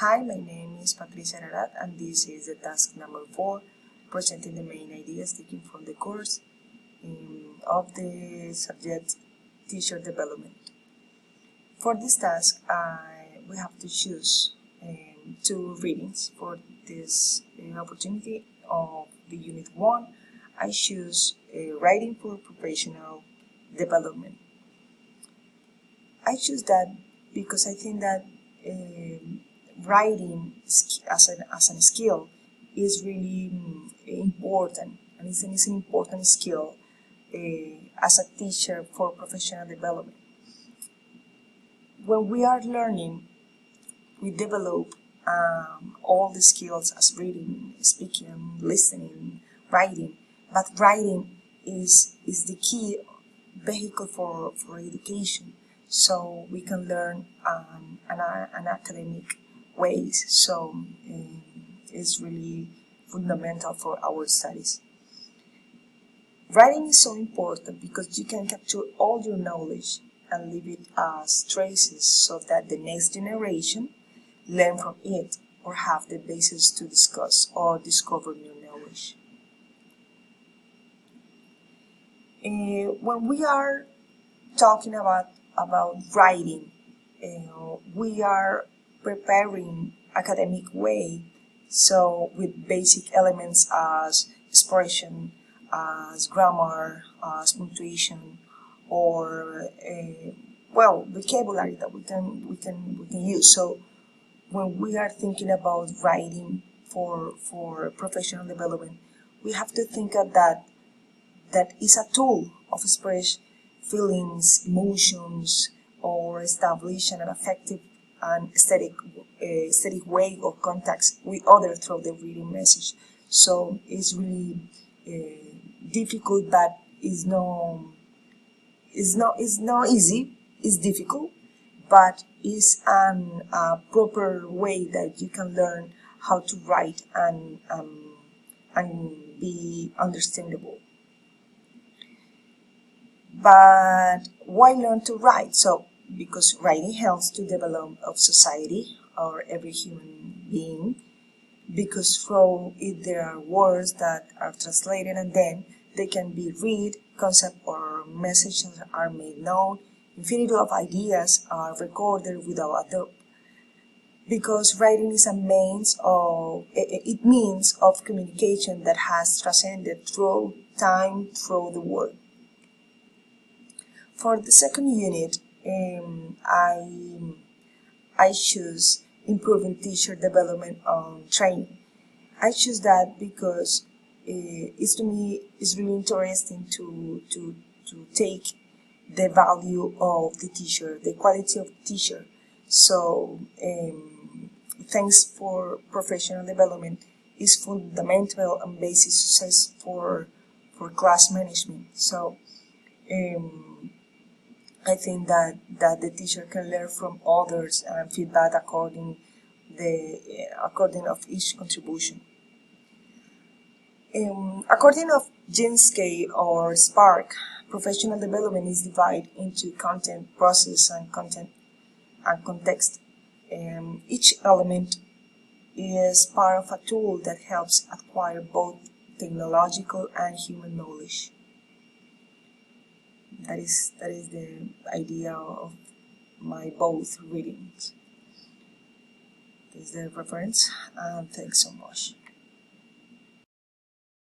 Hi, my name is Patricia Ararat, and this is the task number 4, presenting the main ideas taken from the course of the subject Teacher Development. For this task, we have to choose 2 readings for this opportunity of the Unit 1. I choose Writing for Professional Development. I choose that because I think that writing as a skill is really important, and it's an important skill as a teacher for professional development. When we are learning, we develop all the skills as reading, speaking, listening, writing, but writing is the key vehicle for education, so we can learn an academic ways, so it's really fundamental for our studies. Writing is so important because you can capture all your knowledge and leave it as traces so that the next generation learn from it or have the basis to discuss or discover new knowledge. When we are talking about writing, we are preparing academic way, so with basic elements as expression, as grammar, as punctuation, or vocabulary that we can use. So when we are thinking about writing for professional development, we have to think of that is a tool of express feelings, emotions, or establish an effective and aesthetic way of contacts with others through the reading message. So it's really difficult, but it's not easy. It's difficult, but it's a proper way that you can learn how to write and be understandable. But why learn to write? So because writing helps to develop of society or every human being, because through it there are words that are translated and then they can be read, concept or messages are made known, infinity of ideas are recorded without a doubt. Because writing is a means of communication that has transcended through time, through the world. For the second unit, I choose improving teacher development on training. I choose that because it's to me it's really interesting to take the value of the teacher, the quality of the teacher. So thanks for professional development is fundamental and basic success for class management. So I think that the teacher can learn from others and feedback according of each contribution. According of Gensky or Spark, professional development is divided into content, process, and context. Each element is part of a tool that helps acquire both technological and human knowledge. That is the idea of my both readings. This is the reference, and thanks so much.